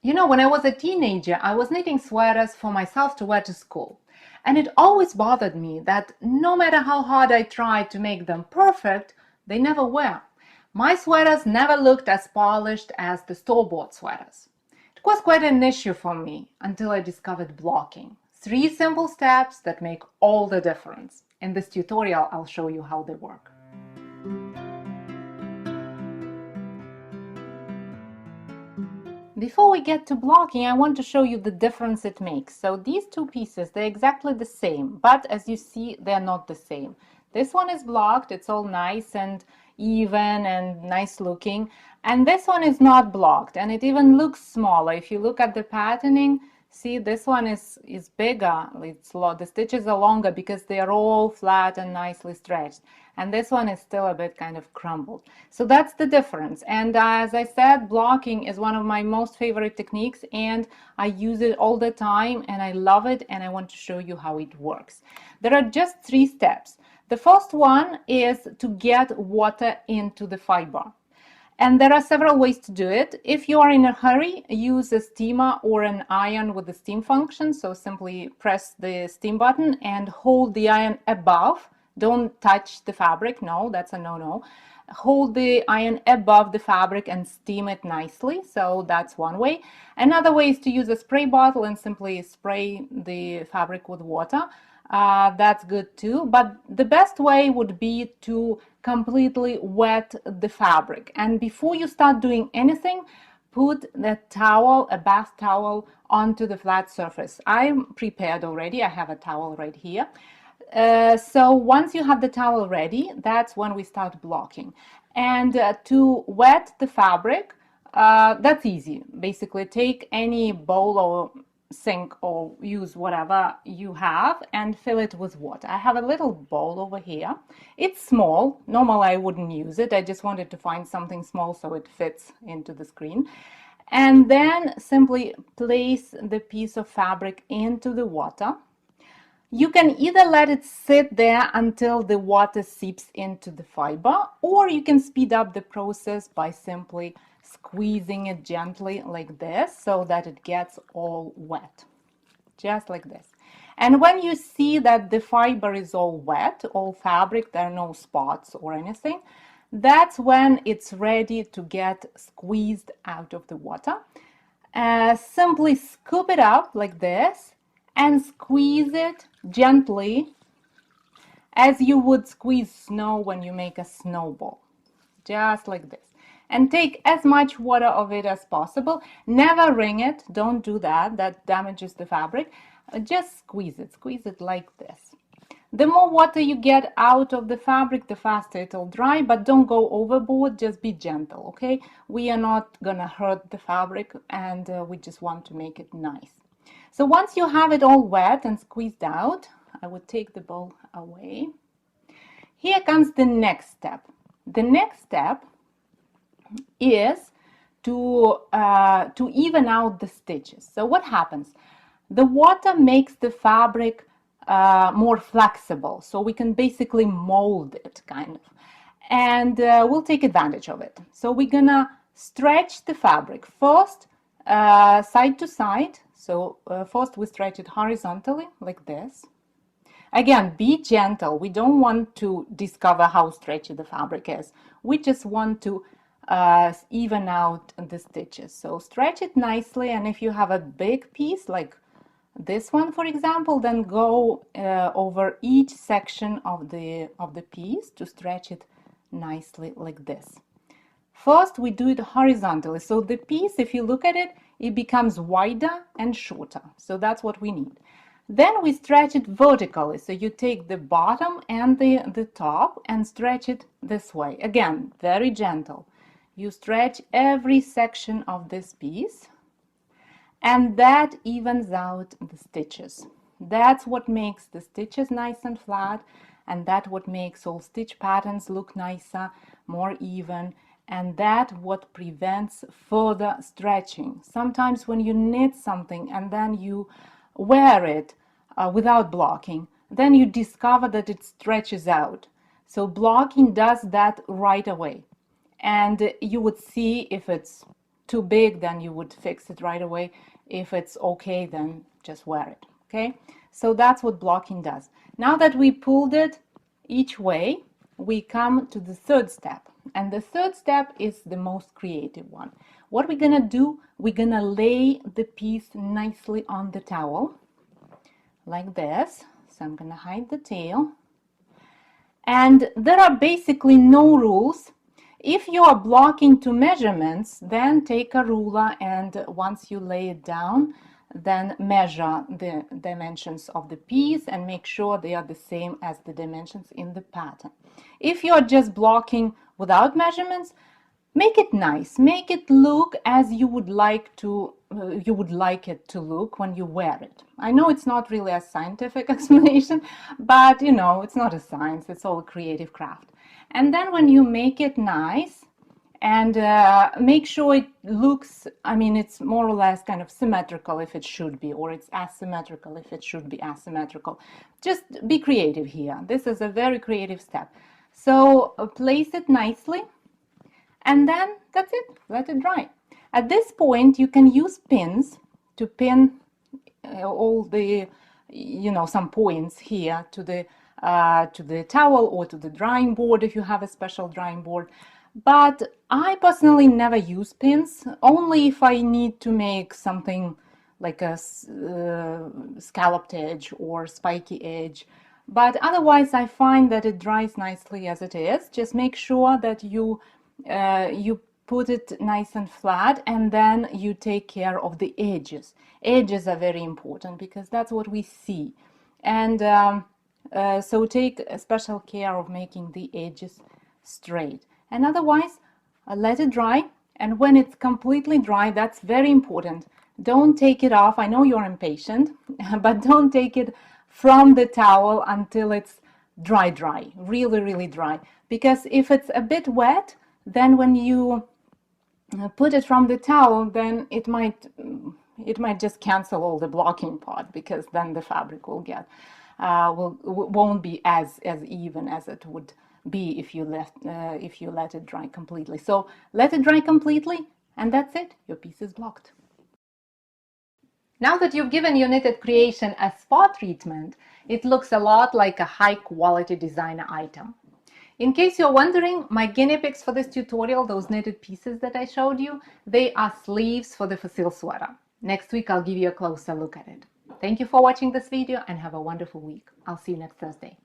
You know, when I was a teenager, I was knitting sweaters for myself to wear to school. And it always bothered me that no matter how hard I tried to make them perfect, they never were. My sweaters never looked as polished as the store-bought sweaters. It was quite an issue for me until I discovered blocking. 3 simple steps that make all the difference. In this tutorial, I'll show you how they work. Before we get to blocking, I want to show you the difference it makes. So these two pieces, they're exactly the same, but as you see, they're not the same. This one is blocked, it's all nice and even and nice looking, and this one is not blocked, and it even looks smaller. If you look at the patterning, see, this one is bigger, the stitches are longer because they are all flat and nicely stretched. And this one is still a bit kind of crumbled. So that's the difference. And as I said, blocking is one of my most favorite techniques, and I use it all the time, and I love it, and I want to show you how it works. There are just 3 steps. The first one is to get water into the fiber. And there are several ways to do it. If you are in a hurry, use a steamer or an iron with the steam function. So simply press the steam button and hold the iron above. Don't touch the fabric. No, that's a no-no. Hold the iron above the fabric and steam it nicely. So that's one way. Another way is to use a spray bottle and simply spray the fabric with water. That's good too, but the best way would be to completely wet the fabric. And before you start doing anything, put the towel, a bath towel, onto the flat surface. I'm prepared already. I have a towel right here. So once you have the towel ready, that's when we start blocking. And to wet the fabric, that's easy. Basically, take any bowl or sink or use whatever you have and fill it with water. I have a little bowl over here. It's small. Normally I wouldn't use it. I just wanted to find something small so it fits into the screen. And then simply place the piece of fabric into the water. You can either let it sit there until the water seeps into the fiber, or you can speed up the process by simply squeezing it gently like this so that it gets all wet, just like this. And when you see that the fiber is all wet, all fabric, there are no spots or anything, that's when it's ready to get squeezed out of the water. Simply scoop it up like this and squeeze it gently as you would squeeze snow when you make a snowball, just like this. And take as much water of it as possible. Never wring it, don't do that, that damages the fabric. Just squeeze it like this. The more water you get out of the fabric, the faster it'll dry, but don't go overboard, just be gentle, okay? We are not gonna hurt the fabric, and we just want to make it nice. So once you have it all wet and squeezed out, I would take the bowl away. Here comes the next step. The next step is to even out the stitches. So what happens? The water makes the fabric more flexible, so we can basically mold it kind of, and we'll take advantage of it. So we're gonna stretch the fabric first side to side. So first we stretch it horizontally like this. Again, be gentle. We don't want to discover how stretchy the fabric is. We just want to even out the stitches. So stretch it nicely, and if you have a big piece like this one, for example, then go over each section of the piece to stretch it nicely like this. First, we do it horizontally. So the piece, if you look at it, it becomes wider and shorter. So that's what we need. Then we stretch it vertically. So you take the bottom and the top and stretch it this way. Again, very gentle. You stretch every section of this piece, and that evens out the stitches. That's what makes the stitches nice and flat, and that's what makes all stitch patterns look nicer, more even, and that what prevents further stretching. Sometimes when you knit something and then you wear it without blocking, then you discover that it stretches out. So blocking does that right away. And you would see if it's too big, then you would fix it right away. If it's okay, then just wear it, okay? So that's what blocking does. Now that we pulled it each way, we come to the third step. And the third step is the most creative one. What we're gonna do, we're gonna lay the piece nicely on the towel, like this. So I'm gonna hide the tail. And there are basically no rules. If you are blocking to measurements, then take a ruler and once you lay it down, then measure the dimensions of the piece and make sure they are the same as the dimensions in the pattern. If you are just blocking without measurements, make it nice, make it look as you would like it to look when you wear it. I know it's not really a scientific explanation, but you know, it's not a science, it's all a creative craft. And then when you make it nice and make sure it looks, I mean, it's more or less kind of symmetrical if it should be, or it's asymmetrical if it should be asymmetrical. Just be creative here. This is a very creative step. So place it nicely. And then that's it, let it dry. At this point, you can use pins to pin all the, you know, some points here to the towel or to the drying board if you have a special drying board. But I personally never use pins, only if I need to make something like a scalloped edge or spiky edge. But otherwise, I find that it dries nicely as it is. Just make sure that you put it nice and flat, and then you take care of the edges. Edges are very important because that's what we see. And so take a special care of making the edges straight. And otherwise, let it dry. And when it's completely dry, that's very important. Don't take it off. I know you're impatient, but don't take it from the towel until it's dry, really, really dry. Because if it's a bit wet, then when you put it from the towel, then it might just cancel all the blocking part, because then the fabric will get won't be as even as it would be if you let it dry completely. So let it dry completely, and that's it. Your piece is blocked. Now that you've given your knitted creation a spa treatment, it looks a lot like a high-quality designer item. In case you're wondering, my guinea pigs for this tutorial, those knitted pieces that I showed you, they are sleeves for the Facile sweater. Next week I'll give you a closer look at it. Thank you for watching this video and have a wonderful week. I'll see you next Thursday.